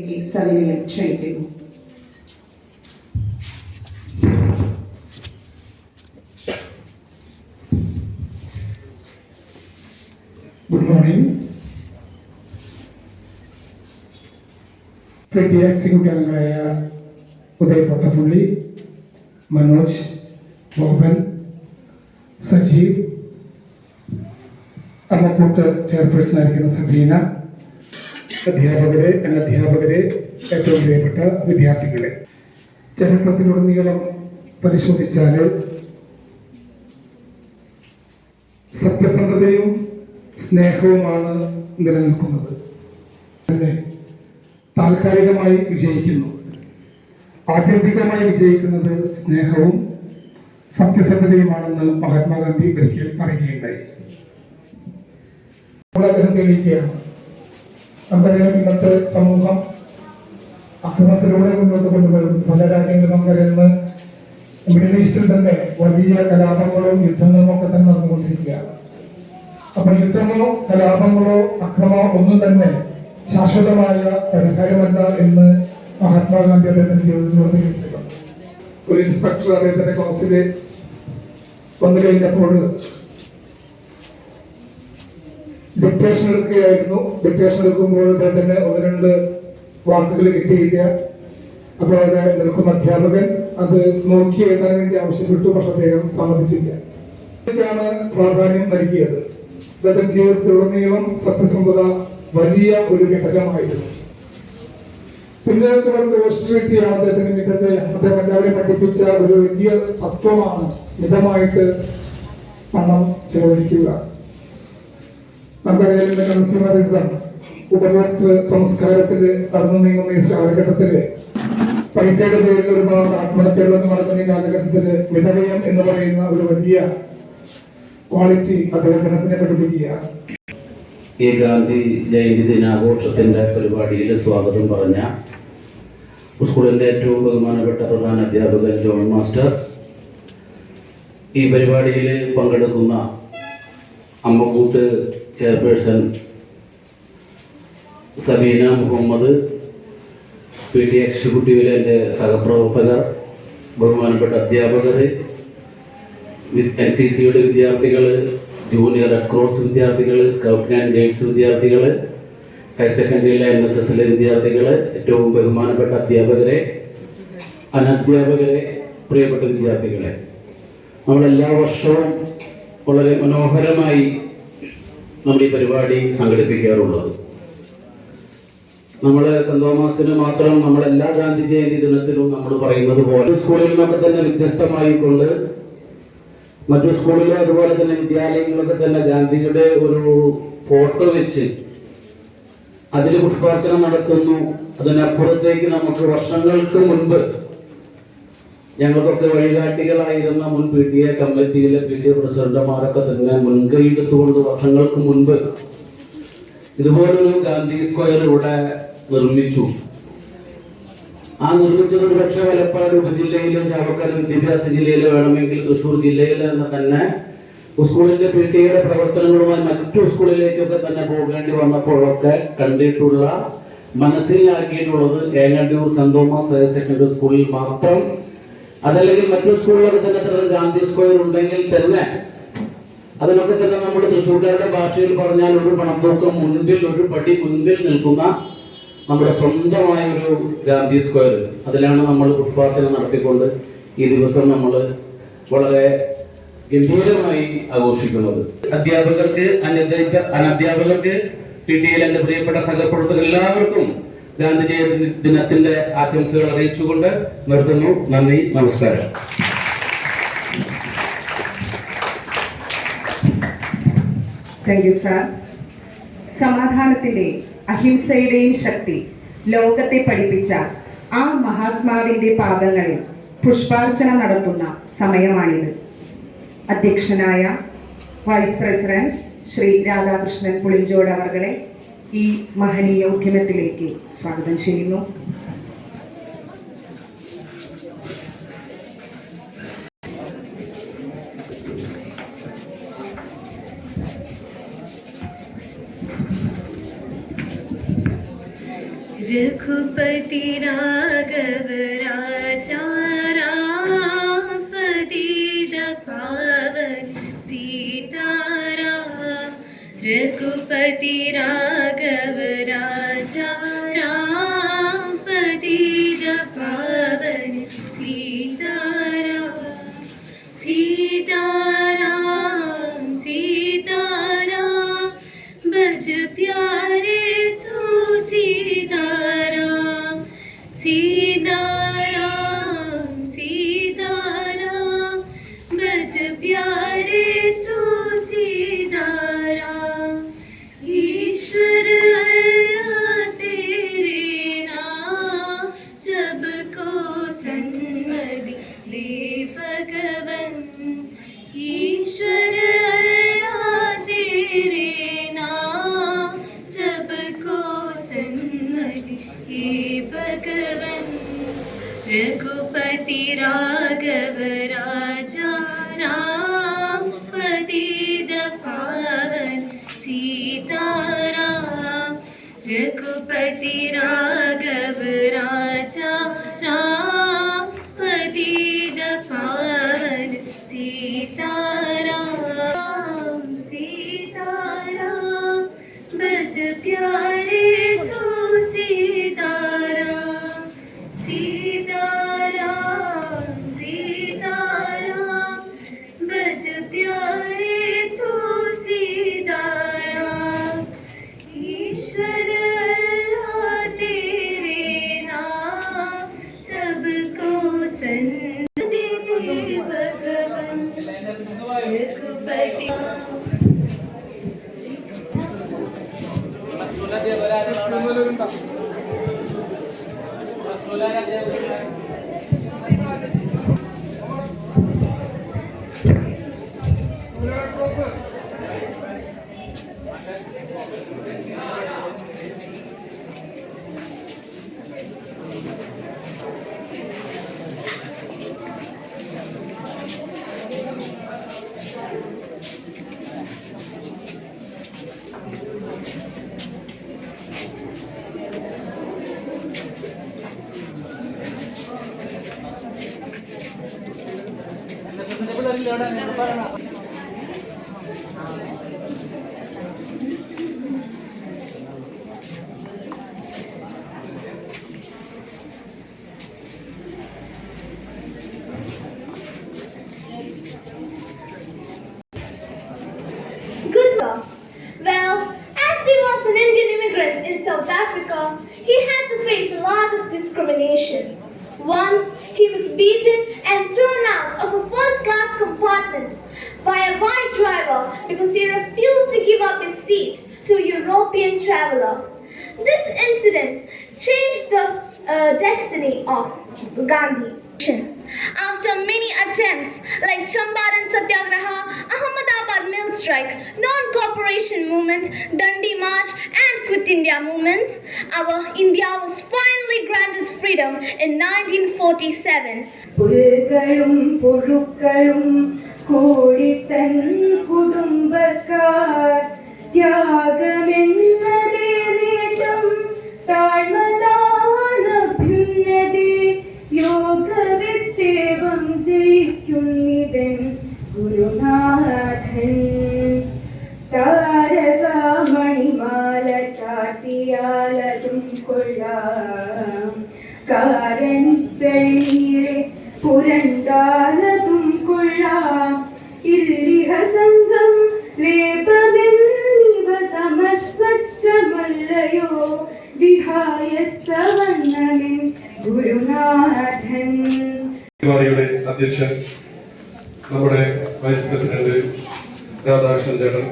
വേദിയിലേക്ക് സവിനയം ക്ഷണിക്കുന്നു. Good morning. Executive അംഗങ്ങളായ ഉദയ് തൊട്ടപ്പുള്ളി, മനോജ്, ബോബൻ, സജീവ്, അമ്മക്കൂട്ട് ചെയർപേഴ്സൺ ആയിരിക്കുന്ന സബീന, അധ്യാപകരെ, അനധ്യാപകരെ, ഏറ്റവും പ്രിയപ്പെട്ട വിദ്യാർത്ഥികളെ, ചരിത്രത്തിലുടനീളം പരിശോധിച്ചാൽ സത്യസന്ധതയും സ്നേഹവുമാണ് നിലനിൽക്കുന്നത്. താൽക്കാലികമായി വിജയിക്കുന്നു. ആത്യന്തികമായി വിജയിക്കുന്നത് സ്നേഹവും സത്യസന്ധതയുമാണെന്ന് മഹാത്മാഗാന്ധി ഒരിക്കൽ പറയുകയുണ്ടായി. അദ്ദേഹം തെളിയിക്കുകയാണ്. നമുക്കറിയാം, ഇന്നത്തെ സമൂഹം അക്രമത്തിലൂടെ മുന്നോട്ട് കൊണ്ടുവരും. പല രാജ്യങ്ങളും നമുക്കറിയുന്ന മിഡിൽ ഈസ്റ്റിൽ തന്നെ വലിയ കലാപങ്ങളും യുദ്ധങ്ങളും ഒക്കെ തന്നെ നടന്നുകൊണ്ടിരിക്കുകയാണ്. അപ്പൊ യുദ്ധമോ കലാപങ്ങളോ അക്രമമോ ഒന്നും തന്നെ ശാശ്വതമായ പരിഹാരമല്ല എന്ന് മഹാത്മാഗാന്ധി അദ്ദേഹത്തിന്റെ ജീവിതത്തിലൂടെ തെളിയിച്ചിട്ടുണ്ട്. ഒരു ഇൻസ്പെക്ടർ അദ്ദേഹത്തിന്റെ ക്ലാസ്സിൽ വന്നു കഴിഞ്ഞപ്പോൾ ഡിക്റ്റേഷൻ എടുക്കുകയായിരുന്നു. ഡിക്റ്റേഷൻ എടുക്കുമ്പോൾ അദ്ദേഹത്തിന് ഒന്ന് രണ്ട് വാക്കുകൾ കിട്ടിയില്ല. അപ്പോൾ അവിടെ നിൽക്കുന്ന അധ്യാപകൻ അത് നോക്കി എഴുതാൻ വേണ്ടി ആവശ്യപ്പെട്ടു. പക്ഷെ അദ്ദേഹം സമ്മതിച്ചില്ല. ഇതൊക്കെയാണ് പ്രാധാന്യം നൽകിയത്. അദ്ദേഹത്തിന്റെ ജീവിതത്തിലുടനീളം സത്യസന്ധത വലിയ ഒരു ഘടകമായിരുന്നു. പിന്നെ ഓസ്ട്രേലിയയാണ് അദ്ദേഹത്തിന് മിതത്തെ അദ്ദേഹം എല്ലാവരെയും പഠിപ്പിച്ച ഒരു വലിയ തത്വമാണ് മിതമായിട്ട് പണം ചെലവഴിക്കുക. നമുക്കറിയാം, കൺസ്യൂമറിസം, ഉപഭോക്തൃ സംസ്കാരത്തിൽ നടന്നു നീങ്ങുന്ന ഈ കാലഘട്ടത്തില് പൈസയുടെ പേരിൽ ഒരുപാട് ആത്മഹത്യകളൊക്കെ നടക്കുന്ന ഈ കാലഘട്ടത്തില് മിതവ്യയം എന്ന് പറയുന്ന ഒരു വലിയ ക്വാളിറ്റി അദ്ദേഹത്തിനെ പഠിപ്പിക്കുകയാണ്. ഈ ഗാന്ധി ജയന്തി ദിനാഘോഷത്തിൻ്റെ പരിപാടിയിൽ സ്വാഗതം പറഞ്ഞ സ്കൂളിൻ്റെ ഏറ്റവും ബഹുമാനപ്പെട്ട പ്രധാന അധ്യാപകൻ ജോൺ മാസ്റ്റർ, ഈ പരിപാടിയിൽ പങ്കെടുക്കുന്ന അമ്മക്കൂട്ട് ചെയർപേഴ്സൺ സബീന മുഹമ്മദ്, PD എക്സിക്യൂട്ടീവിലെ എൻ്റെ സഹപ്രവർത്തകർ, ബഹുമാനപ്പെട്ട അധ്യാപകർ, NCCയുടെ വിദ്യാർത്ഥികൾ, ജൂനിയർ റെഡ് ക്രോസ് വിദ്യാർത്ഥികൾ, സ്കൗട്ട് ആൻഡ് ഗൈഡ്സ് വിദ്യാർത്ഥികൾ, ഹയർ സെക്കൻഡറിയിലെ NSSലെ വിദ്യാർത്ഥികൾ, ഏറ്റവും ബഹുമാനപ്പെട്ട അധ്യാപകരെ, അനധ്യാപകരെ, പ്രിയപ്പെട്ട വിദ്യാർത്ഥികളെ, നമ്മളെല്ലാ വർഷവും വളരെ മനോഹരമായി നമ്മൾ ഈ പരിപാടി സംഘടിപ്പിക്കാറുള്ളത്. നമ്മൾ സെന്റ് തോമസിന് മാത്രം നമ്മളെല്ലാ ഗാന്ധി ജയന്തി ദിനത്തിലും നമ്മൾ പറയുന്നത് പോലെ സ്കൂളിൽ നിന്നൊക്കെ തന്നെ വ്യത്യസ്തമായിക്കൊണ്ട് മറ്റു സ്കൂളിലും അതുപോലെ തന്നെ വിദ്യാലയങ്ങളൊക്കെ തന്നെ ഗാന്ധിജിയുടെ ഒരു ഫോട്ടോ വെച്ച് അതിൽ പുഷ്പാർച്ചന നടത്തുന്നു. അതിനപ്പുറത്തേക്ക് നമുക്ക് വർഷങ്ങൾക്ക് മുൻപ് ഞങ്ങൾക്കൊക്കെ വഴികാട്ടികളായിരുന്ന മുൻ PTA കമ്മിറ്റിയിലെ PTA പ്രസിഡന്റുമാരൊക്കെ തന്നെ മുൻകൈയെടുത്തുകൊണ്ട് വർഷങ്ങൾക്ക് മുൻപ് ഇതുപോലൊരു ഗാന്ധി സ്ക്വയർ ഇവിടെ നിർമ്മിച്ചു. ആ നിർമ്മിച്ചത് പക്ഷേ വലപ്പാട് ഉപജില്ലയിലെ ചാവക്കാട് വിദ്യാഭ്യാസ ജില്ലയിൽ വേണമെങ്കിൽ തൃശ്ശൂർ ജില്ലയിൽ തന്നെ സ്കൂളിന്റെ PTAയുടെ പ്രവർത്തനങ്ങളുമായി മറ്റു സ്കൂളിലേക്കൊക്കെ തന്നെ പോകേണ്ടി വന്നപ്പോഴൊക്കെ കണ്ടിട്ടുള്ള മനസ്സിലാക്കിയിട്ടുള്ളത് Engandiyur Saint Thomas higher secondary സ്കൂളിൽ മാത്രം, അതല്ലെങ്കിൽ മറ്റു സ്കൂളിലൊക്കെ തന്നെ ഗാന്ധി സ്ക്വയർ ഉണ്ടെങ്കിൽ തന്നെ അതിനൊക്കെ തന്നെ നമ്മുടെ തൃശ്ശൂർക്കാരുടെ ഭാഷയിൽ പറഞ്ഞാൽ ഒരു പണത്തൂക്കം മുൻപിൽ, ഒരു പടി മുൻപിൽ നിൽക്കുന്ന നമ്മുടെ സ്വന്തമായ ഒരു ഗാന്ധി സ്ക്വയർ, അതിലാണ് നമ്മൾ പുഷ്പാർച്ചന നടത്തിക്കൊണ്ട് ഈ ദിവസം നമ്മൾ വളരെ ഗംഭീരമായി ആഘോഷിക്കുന്നത്. അധ്യാപകർക്ക്, അനധ്യാപകർക്ക്, PTAയിലെ എൻ്റെ പ്രിയപ്പെട്ട സഹപ്രവർത്തകർ എല്ലാവർക്കും ഗാന്ധി ജയന്തി ദിനത്തിന്റെ ആശംസകൾ അറിയിച്ചുകൊണ്ട് നിർത്തുന്നു. നന്ദി, നമസ്കാരം. Thank you sir. സമാധാനത്തിന്റെ, അഹിംസയുടെയും ശക്തി ലോകത്തെ പഠിപ്പിച്ച ആ മഹാത്മാവിന്റെ പാദങ്ങളിൽ പുഷ്പാർച്ചന നടത്തുന്ന സമയമാണിത്. അധ്യക്ഷനായ വൈസ് പ്രസിഡന്റ് ശ്രീ രാധാകൃഷ്ണൻ പുളിഞ്ചോട് അവർകളെ ഈ മഹനീയ ഉദ്യമത്തിലേക്ക് സ്വാഗതം ചെയ്യുന്നു. रघुपति राघव राजा राम पतित पावन सीताराम रघुपति राघव राजा राम पतित पावन सीताराम सीताराम सीताराम बज प्यारे तू सीताराम सीताराम सीताराम बज प्यारे तू सीताराम ईश्वर अल्लाह तेरे नाम सबको सन्मति दे भगवन ईश्वर अल्लाह तेरे नाम सबको सन्मति हे भगवन रघुपति राघव राजा राम पतित पावन सीताराम रघुपति राघव राजा राम पतित पावन सीताराम सीताराम बज प्यारे तू सीताराम सीताराम सीताराम बज प्यारे तू सीताराम ईश्वर अल्लाह तेरे नाम सबको सन्मति दे भगवन Raghupati Good luck. Well, as he was an Indian immigrant in South Africa, he had to face a lot of discrimination. Once, he was beaten and thrown out of a first-class compartment by a white driver because he refused to give up his seat to a European traveler. This incident changed the destiny of Gandhi. After many attempts like Champaran Satyagraha, Ahmedabad Mill Strike, Non-Cooperation Movement, Dandi March and Quit India Movement, our India was finally granted freedom in 1947. പുഴുകളും പുഴുക്കളും കൂടിത്തൻ കുടുംബക്കാർ ത്യാഗമെന്നതേ നേട്ടം താഴ്മതാനഭ്യുന്നതി യോഗവിത്തേവം ജയിക്കുന്നിതൻ ഗുരുനാഥൻ താരകാമണിമാല ചാട്ടിയാലതും കൊള്ളാം കാരണിച്ചളിനീളെ പുരണ്ടാലതും കൊള്ളാം ഇല്ലിഹ സംഘം ലേപമെന്നിവ സമസ്വച്ഛമല്ലയോ വിഹായ സവർണ്ണമിൻ ഗുരുനാഥൻ. പരിപാടിയുടെ അധ്യക്ഷൻ നമ്മുടെ vice president Radhakrishnan ചേട്ടൻ,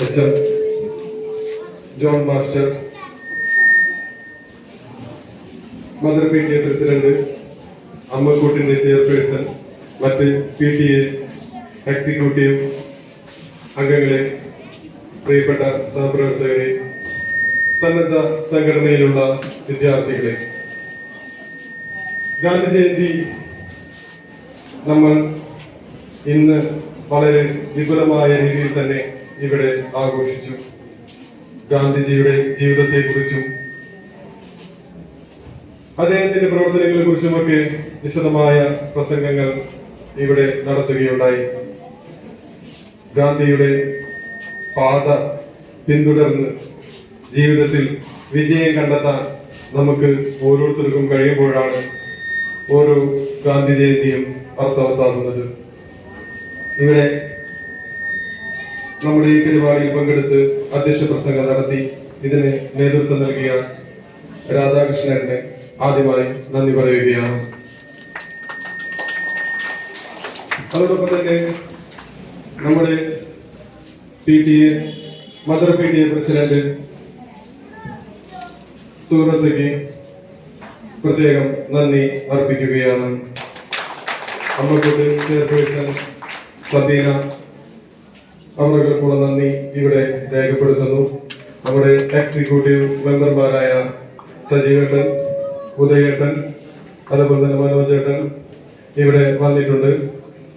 HM. John master, mother P T A president, അമ്മക്കൂട്ടിന്റെ ചെയർപേഴ്സൺ, മറ്റ് PTA എക്സിക്യൂട്ടീവ് അംഗങ്ങളെ, പ്രിയപ്പെട്ട സഹപ്രവർത്തകരെ, സന്നദ്ധ സംഘടനയിലുള്ള വിദ്യാർത്ഥികളെ, ഗാന്ധി ജയന്തി നമ്മൾ ഇന്ന് വളരെ വിപുലമായ രീതിയിൽ തന്നെ ഇവിടെ ആഘോഷിച്ചു. ഗാന്ധിജിയുടെ ജീവിതത്തെക്കുറിച്ചും അദ്ദേഹത്തിന്റെ പ്രവർത്തനങ്ങളെ കുറിച്ചുമൊക്കെ വിശദമായ പ്രസംഗങ്ങൾ ഇവിടെ നടത്തുകയുണ്ടായി. ഗാന്ധിയുടെ പാത പിന്തുടർന്ന് ജീവിതത്തിൽ വിജയം കണ്ടെത്താൻ നമുക്ക് ഓരോരുത്തർക്കും കഴിയുമ്പോഴാണ് ഓരോ ഗാന്ധി ജയന്തിയും അർത്ഥവത്താകുന്നത്. ഇവിടെ നമ്മുടെ ഈ പരിപാടിയിൽ പങ്കെടുത്ത് അധ്യക്ഷ പ്രസംഗം നടത്തി ഇതിന് നേതൃത്വം നൽകിയ രാധാകൃഷ്ണനെ ആദ്യമായി നന്ദി പറയുകയാണ്. അതോടൊപ്പം തന്നെ നമ്മുടെ PTA മദർ PTA പ്രസിഡന്റ് സൂറത്തേക്ക് പ്രത്യേകം നന്ദി അർപ്പിക്കുകയാണ്. അമ്മക്കൂട്ട് ചെയർപേഴ്സൺ സബീന അവർക്കുള്ള നന്ദി ഇവിടെ രേഖപ്പെടുത്തുന്നു. നമ്മുടെ എക്സിക്യൂട്ടീവ് മെമ്പർമാരായ സജീവേട്ടൻ, ഉദയേട്ടൻ, അതുപോലെ തന്നെ മനോജേട്ടൻ ഇവിടെ വന്നിട്ടുണ്ട്.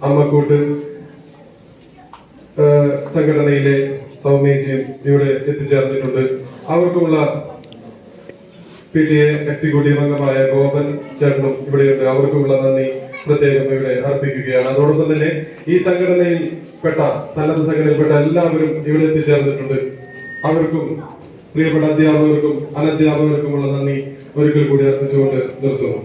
അമ്മക്കൂട്ട് സംഘടനയിലെ സൗമ്യജിയും ഇവിടെ എത്തിച്ചേർന്നിട്ടുണ്ട്. അവർക്കുള്ള PTA എക്സിക്യൂട്ടീവ് അംഗമായ ഗോപൻ ചേട്ടനും ഇവിടെയുണ്ട്. അവർക്കുള്ള നന്ദി പ്രത്യേകം ഇവിടെ അർപ്പിക്കുകയാണ്. അതോടൊപ്പം തന്നെ ഈ സംഘടനയിൽപ്പെട്ട സന്നദ്ധ സംഘടനയിൽപ്പെട്ട എല്ലാവരും ഇവിടെ എത്തിച്ചേർന്നിട്ടുണ്ട്. അവർക്കും പ്രിയപ്പെട്ട അധ്യാപകർക്കും അനധ്യാപകർക്കുമുള്ള നന്ദി ഒരിക്കൽ കൂടി അർപ്പിച്ചുകൊണ്ട് നിർത്തുന്നു.